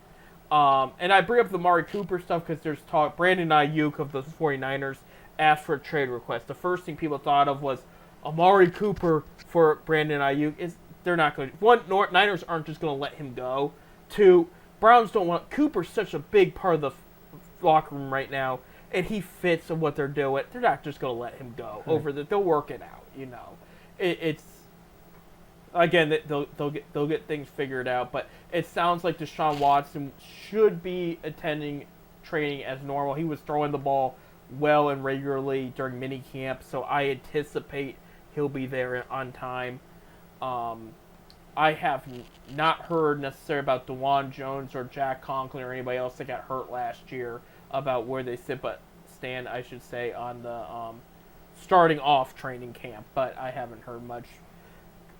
and I bring up the Amari Cooper stuff because there's talk. Brandon Ayuk of the 49ers asked for a trade request. The first thing people thought of was Amari Cooper for Brandon Ayuk. They're not going to. One, Niners aren't just going to let him go. Two, Browns don't want. Cooper's such a big part of the locker room right now, and he fits in what they're doing. They're not just going to let him go over that. They'll work it out. You know, it's again they'll get things figured out. But it sounds like Deshaun Watson should be attending training as normal. He was throwing the ball well and regularly during mini camp, so I anticipate he'll be there on time. I have not heard necessarily about DeJuan Jones or Jack Conklin or anybody else that got hurt last year about where they stand, I should say, on the starting off training camp. But I haven't heard much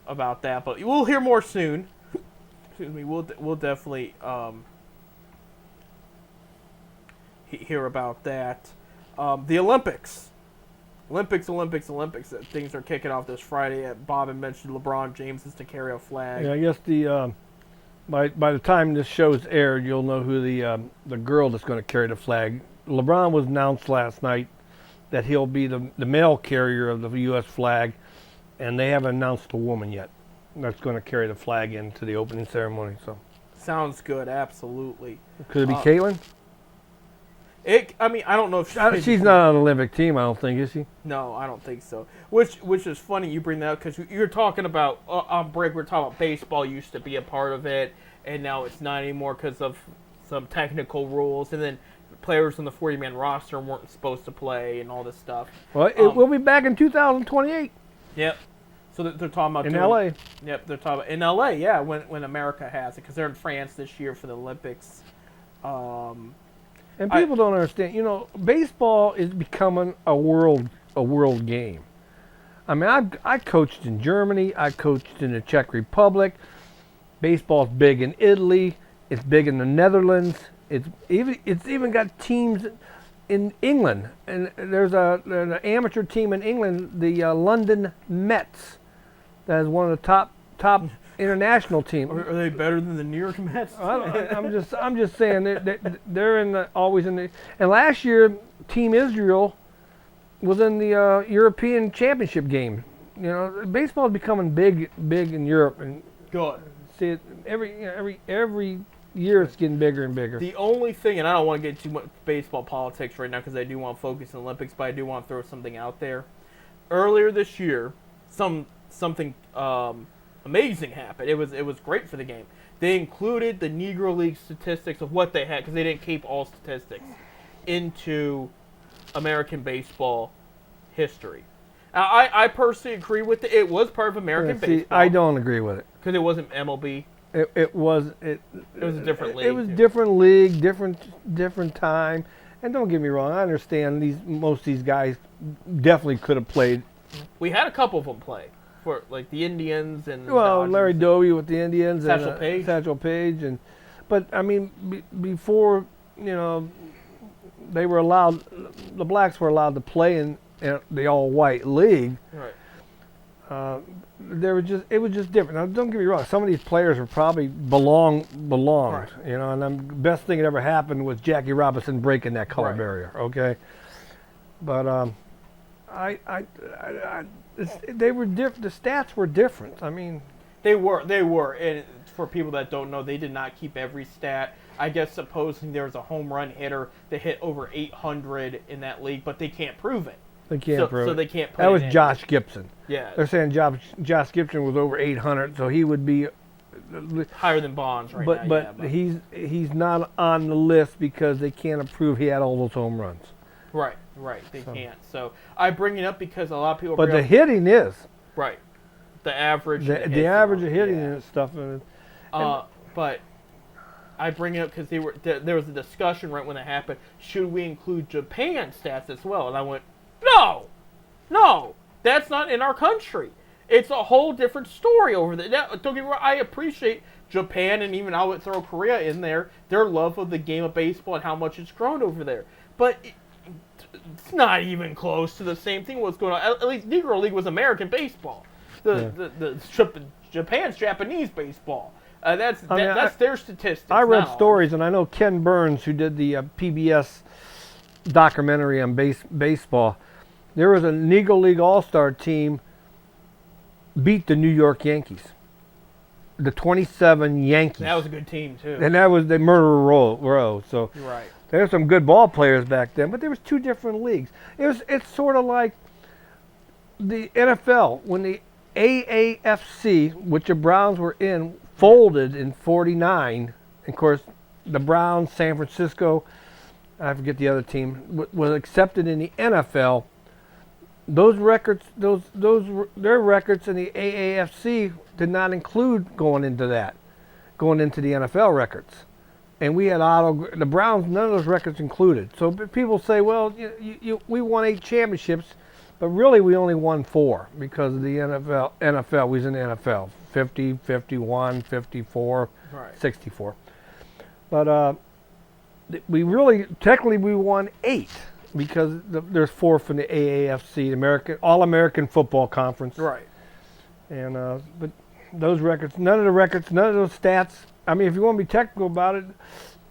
about that. But we'll hear more soon. Excuse me. We'll definitely hear about that. The Olympics. Things are kicking off this Friday. Bob had mentioned LeBron James is to carry a flag. Yeah, I guess by the time this show's aired, you'll know who the girl that's going to carry the flag. LeBron was announced last night that he'll be the male carrier of the U.S. flag, and they haven't announced the woman yet that's going to carry the flag into the opening ceremony. So sounds good, absolutely. Could it be Caitlin? I mean, I don't know if she's not on the Olympic team. I don't think, is she? No, I don't think so. Which is funny you bring that up because you're talking about on break. We're talking about baseball used to be a part of it, and now it's not anymore because of some technical rules. And then players on the 40-man roster weren't supposed to play and all this stuff. Well, it will be back in 2028. Yep. So they're talking about in LA. Yep, they're talking about in LA. Yeah, when America has it because they're in France this year for the Olympics. And people don't understand. You know, baseball is becoming a world game. I mean, I coached in Germany. I coached in the Czech Republic. Baseball's big in Italy. It's big in the Netherlands. It's even got teams in England. And there's an amateur team in England, the London Mets, that is one of the top international team. Are they better than the New York Mets? I'm just saying they're always in the. And last year, Team Israel was in the European Championship game. You know, baseball is becoming big in Europe, and good. See it every year it's getting bigger and bigger. The only thing, and I don't want to get too much baseball politics right now because I do want to focus on the Olympics, but I do want to throw something out there. Earlier this year, something. Amazing happened. It was great for the game. They included the Negro League statistics of what they had because they didn't keep all statistics into American baseball history. I personally agree with it. It was part of American baseball. I don't agree with it because it wasn't MLB. It was a different league. It was different league, different time. And don't get me wrong, I understand most of these guys definitely could have played. We had a couple of them play. For like the Indians and Larry Doby with the Indians Satchel and Paige. Satchel Paige, but I mean before they were allowed, the blacks were allowed to play in the all-white league. Right. It was just different. Now don't get me wrong, some of these players were probably belonged. Right. You know, and the best thing that ever happened was Jackie Robinson breaking that color barrier. Okay, but they were different. The stats were different. I mean, they were. And for people that don't know, they did not keep every stat. I guess supposing there was a home run hitter that hit over 800 in that league, but they can't prove it. They can't prove it. So they can't put that was Josh Gibson. Yeah. They're saying Josh Gibson was over 800, so he would be higher than Bonds right but now. but he's not on the list because they can't approve he had all those home runs. Right. They can't. So I bring it up because a lot of people. But the bring up, hitting is right. The average. the average of hitting and stuff. But I bring it up because there was a discussion right when it happened. Should we include Japan stats as well? And I went, no, that's not in our country. It's a whole different story over there. Now, don't get me wrong, I appreciate Japan, and even I would throw Korea in there, their love of the game of baseball and how much it's grown over there. But it's not even close to the same thing what's going on. At least Negro League was American baseball. Japan's Japanese baseball. That's their statistics. I read now. stories, and I know Ken Burns, who did the PBS documentary on baseball. There was a Negro League All-Star team beat the New York Yankees, the 27 Yankees. That was a good team too. And that was the Murder Row. So right. There were some good ball players back then, but there was two different leagues. It's sort of like the NFL when the AAFC, which the Browns were in, folded in '49. Of course, the Browns, San Francisco, I forget the other team, was accepted in the NFL. Those records, their records in the AAFC did not include going into the NFL records. And we had the Browns, none of those records included. So people say, well, we won 8 championships, but really we only won 4 because of the NFL. We was in the NFL, 50, 51, 54, right. 64. But technically we won 8. Because there's 4 from the AAFC, All-American Football Conference. Right. And but those records, none of those stats. I mean, if you want to be technical about it,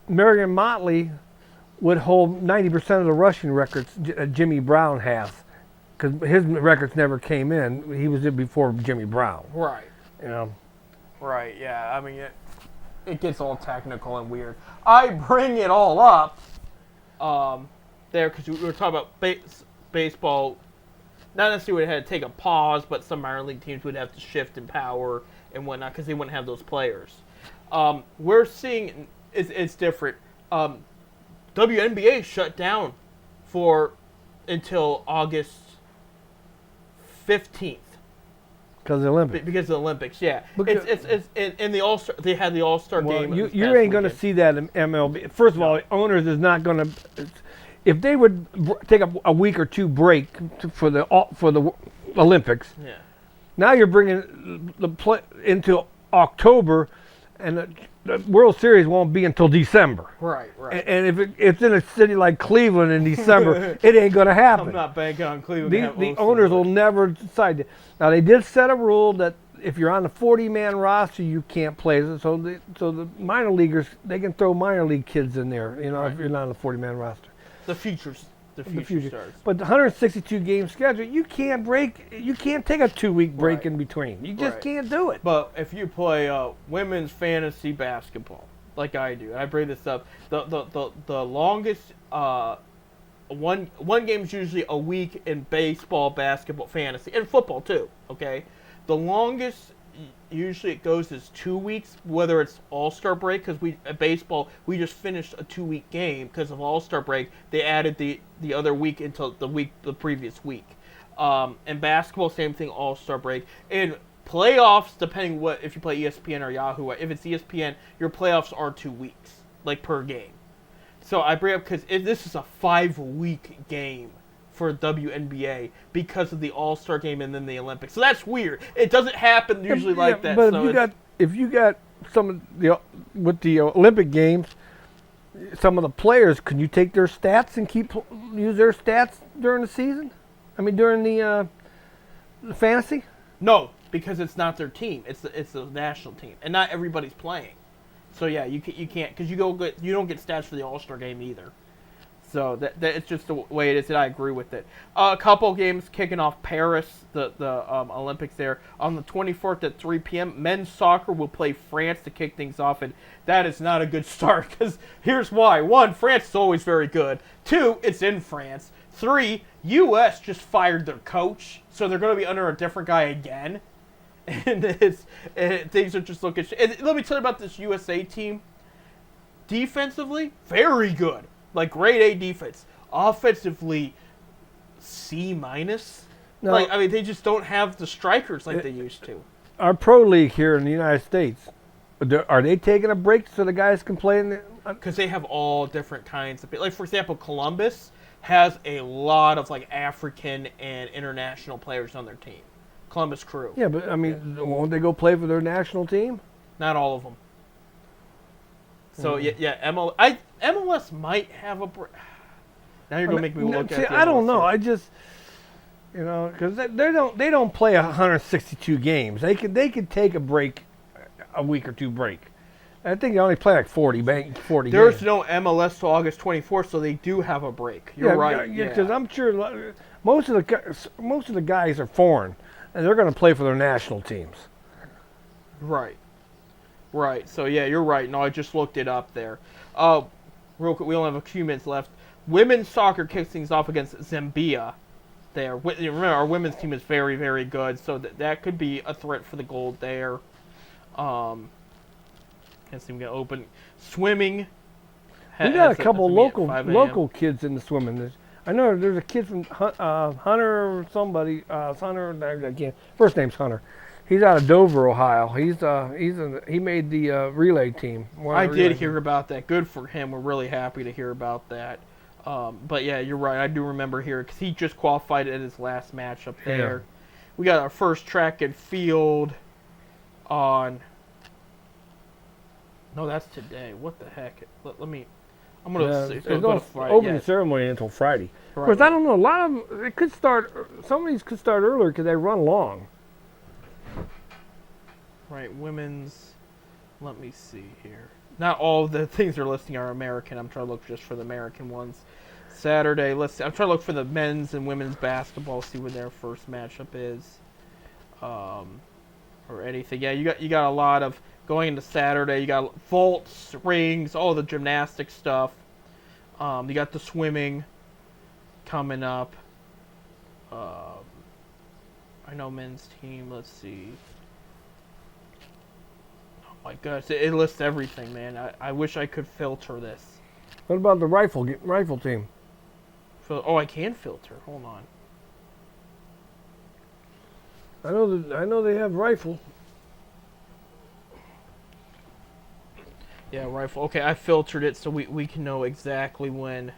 Marion Motley would hold 90% of the rushing records Jimmy Brown has, because his records never came in. He was in before Jimmy Brown. Right. Right. Yeah. I mean, it gets all technical and weird. I bring it all up. There because we were talking about baseball, not necessarily would have to take a pause, but some minor league teams would have to shift in power and whatnot because they wouldn't have those players. We're seeing it's different. WNBA shut down until August 15th. Because of the Olympics. Because of the Olympics, yeah. It's in the All-Star. They had the All-Star game. You ain't going to see that in MLB. First of all, owners is not going to. If they would take a week or 2 break for the Olympics, yeah. Now you're bringing the play into October, and the World Series won't be until December. Right. And if it's in a city like Cleveland in December, it ain't going to happen. I'm not banking on Cleveland. The owners will never decide. Now they did set a rule that if you're on the 40-man roster, you can't play. So the minor leaguers, they can throw minor league kids in there. Right. If you're not on the 40-man roster. The future starts. But the 162 game schedule, you can't take a 2-week break in between. You just can't do it. But if you play women's fantasy basketball, like I do, and I bring this up, the longest one game is usually a week in baseball, basketball, fantasy, and football too. Okay, the longest usually it goes is 2 weeks, whether it's All-Star break, because baseball we just finished a 2-week game because of All-Star break. They added the other week until the previous week. And basketball, same thing, All-Star break. And playoffs, depending if you play ESPN or Yahoo. If it's ESPN, your playoffs are 2 weeks, like per game. So I bring up because this is a 5-week game for WNBA because of the All-Star game and then the Olympics. So that's weird. It doesn't happen usually like that. But so if you got some of with the Olympic Games, some of the players, can you take their stats and use their stats during the season? I mean, during the fantasy? No, because it's not their team. It's the national team, and not everybody's playing. So yeah, you can't because you don't get stats for the All-Star game either. So that it's just the way it is, and I agree with it. A couple games kicking off Paris, the Olympics there. On the 24th at 3 p.m., men's soccer will play France to kick things off, and that is not a good start, because here's why. 1, France is always very good. 2, it's in France. 3, U.S. just fired their coach, so they're going to be under a different guy again. and things are just looking. And let me tell you about this USA team. Defensively, very good, like grade A defense. Offensively, C minus. No. Like, I mean, they just don't have the strikers like they used to. Our pro league here in the United States, are they taking a break so the guys can play in the? Because they have all different kinds of, like, for example, Columbus has a lot of like African and international players on their team. Columbus Crew. Yeah, but I mean, won't they go play for their national team? Not all of them. So MLS might have a break. Now you're gonna make me look at. I don't know. I just, because they don't play 162 games. They can take a break, a week or two break. I think they only play like 40 There's games. no MLS till August 24th, so they do have a break. You're right. Yeah, because I'm sure most of the guys are foreign, and they're going to play for their national teams. Right. So yeah, you're right. No, I just looked it up there. Real quick, we only have a few minutes left. Women's soccer kicks things off against Zambia. There, remember our women's team is very, very good, so that could be a threat for the gold there. Can't see we get open swimming. We got a couple local kids in the swimming. I know there's a kid from Hunter or somebody. Hunter, I can't. First name's Hunter. He's out of Dover, Ohio. He made the relay team. I did hear about that. Good for him. We're really happy to hear about that. But yeah, you're right. I do remember here because he just qualified at his last match up there. Yeah. We got our first track and field on. No, that's today. What the heck? Let me. I'm gonna. There's go no to Friday. opening ceremony until Friday. Of course, I don't know. A lot of them, it could start. Some of these could start earlier because they run long. Right, women's. Let me see here. Not all the things they're listing are American. I'm trying to look just for the American ones. Saturday. Let's see. I'm trying to look for the men's and women's basketball. See when their first matchup is. Or anything. Yeah, you got a lot of going into Saturday. You got vaults, rings, all the gymnastic stuff. You got the swimming coming up. I know men's team. Let's see. Oh my gosh, it lists everything, man. I wish I could filter this. What about the rifle team? Oh, I can filter. Hold on. I know they have rifle. Yeah, rifle. Okay, I filtered it so we can know exactly when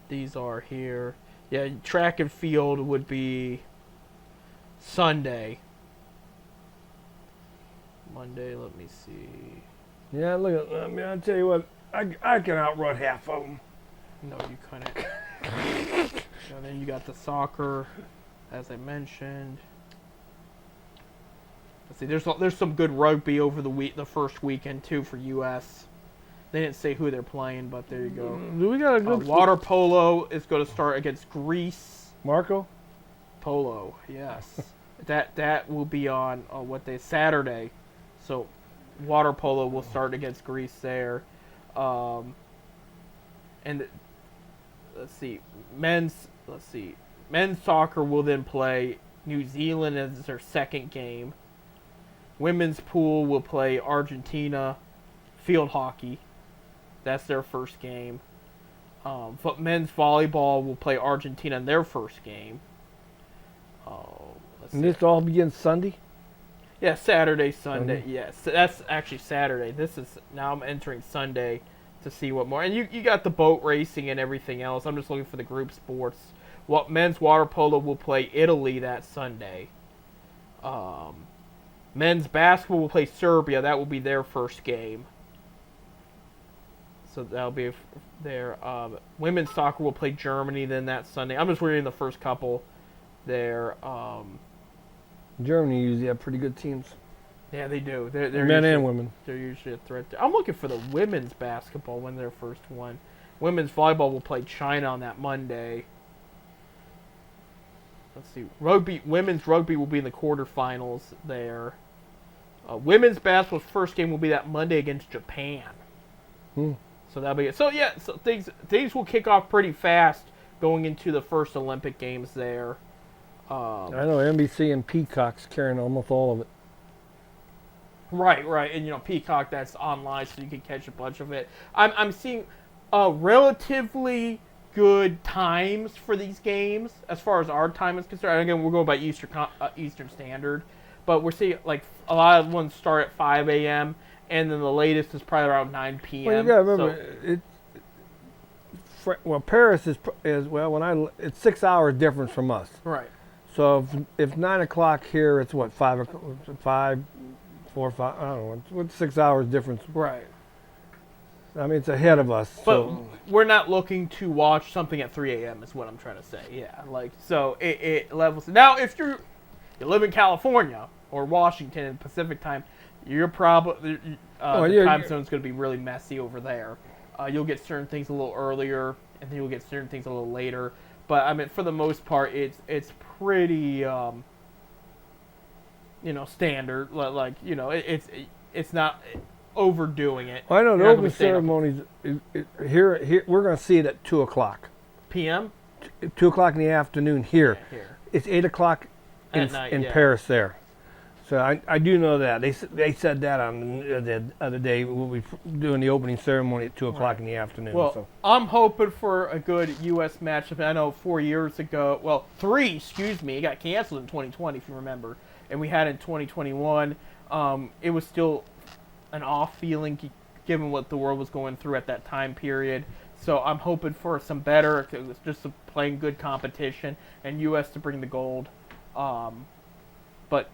these are here. Yeah, track and field would be Sunday. Monday, let me see. Yeah, look at. I mean, I tell you what, I can outrun half of them. No, you couldn't. And then you got the soccer, as I mentioned. Let's see. There's some good rugby over the first weekend too for U.S. They didn't say who they're playing, but there you go. Do we got a good water polo is going to start against Greece. Marco? Polo, yes. that will be on Saturday. So water polo will start against Greece there. And let's see. Men's soccer will then play New Zealand as their second game. Women's pool will play Argentina. Field hockey, that's their first game. But men's volleyball will play Argentina in their first game. And this all begins Sunday? Yeah, Saturday, Sunday. Yes, that's actually Saturday. Now I'm entering Sunday to see what more. And you got the boat racing and everything else. I'm just looking for the group sports. Men's water polo will play Italy that Sunday. Men's basketball will play Serbia. That will be their first game. So that'll be there. Women's soccer will play Germany then that Sunday. I'm just reading the first couple there. Germany usually have pretty good teams. Yeah, they do. They're men and women. They're usually a threat. I'm looking for the women's basketball when their first one. Women's volleyball will play China on that Monday. Let's see. Women's rugby will be in the quarterfinals there. Women's basketball's first game will be that Monday against Japan. So that'll be it. So yeah, so things will kick off pretty fast going into the first Olympic Games there. I know NBC and Peacock's carrying almost all of it. Right, and Peacock, that's online, so you can catch a bunch of it. I'm seeing relatively good times for these games as far as our time is concerned. Again, we're going by Eastern Standard, but we're seeing like a lot of ones start at 5 a.m. and then the latest is probably around 9 p.m. Well, you got to remember, Paris is it's 6 hours difference from us. Right. So if 9 o'clock here, it's what 5, 4, 5. I don't know. What's 6 hours difference? Right. I mean, it's ahead of us. But so. we're not looking to watch something at 3 a.m. is what I'm trying to say. Yeah, so it levels. Now, if you live in California or Washington in Pacific time, you're probably the time zone's going to be really messy over there. You'll get certain things a little earlier, and then you'll get certain things a little later. But I mean, for the most part, it's pretty standard. It's not overdoing it. Well, I know the opening ceremonies here. We're going to see it at 2 o'clock p.m. 2 o'clock in the afternoon here. Yeah, here. It's 8 o'clock in Paris there. So I do know that they said that on the other day. We'll be doing the opening ceremony at 2 o'clock in the afternoon. Well, so. I'm hoping for a good U.S. matchup. I know 3, it got canceled in 2020, if you remember, and we had it in 2021. It was still an off feeling given what the world was going through at that time period. So I'm hoping for some better, just playing good competition, and U.S. to bring the gold. But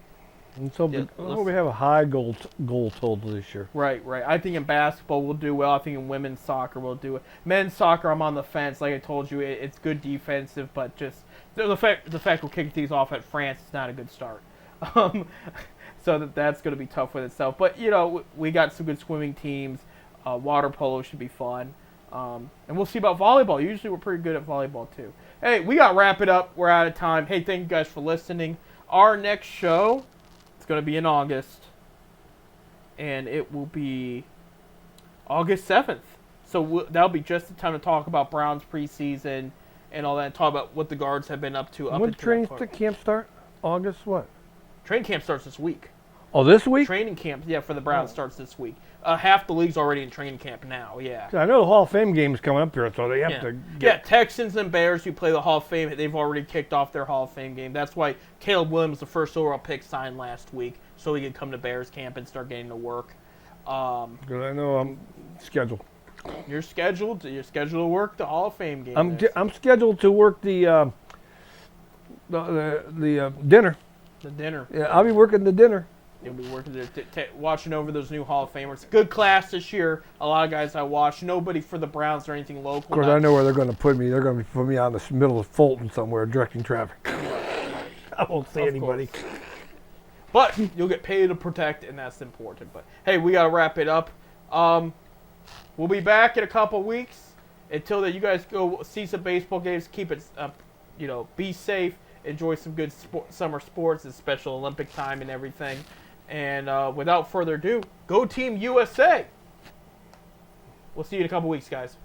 and so we have a high goal total this year. Right. I think in basketball we'll do well. I think in women's soccer we'll do it. Men's soccer, I'm on the fence. Like I told you, it's good defensive, but just the fact we're kicking things off at France is not a good start. So that's going to be tough with itself. But we got some good swimming teams. Water polo should be fun. And we'll see about volleyball. Usually we're pretty good at volleyball too. Hey, we got to wrap it up. We're out of time. Hey, thank you guys for listening. Our next show, it's going to be in August, and it will be August 7th. So that'll be just the time to talk about Browns preseason and all that, and talk about what the guards have been up to. When training camp start? August what? Training camp starts this week. Oh, this week? Training camp, for the Browns starts this week. Half the league's already in training camp now, yeah. I know the Hall of Fame game is coming up here, so they have to get... Yeah, Texans and Bears who play the Hall of Fame, they've already kicked off their Hall of Fame game. That's why Caleb Williams, the first overall pick, signed last week, so he could come to Bears camp and start getting to work. Because I know I'm scheduled. You're scheduled to work the Hall of Fame game. I'm scheduled to work the dinner. The dinner. Yeah, I'll be working the dinner. You'll be working there, watching over those new Hall of Famers. Good class this year. A lot of guys I watched. Nobody for the Browns or anything local. Of course, I know where they're going to put me. They're going to put me on the middle of Fulton somewhere, directing traffic. I won't see anybody. Course. But you'll get paid to protect, and that's important. But hey, we got to wrap it up. We'll be back in a couple weeks. Until then, you guys go see some baseball games. Keep it, be safe. Enjoy some good summer sports and Special Olympic time and everything. And without further ado, go Team USA. We'll see you in a couple weeks, guys.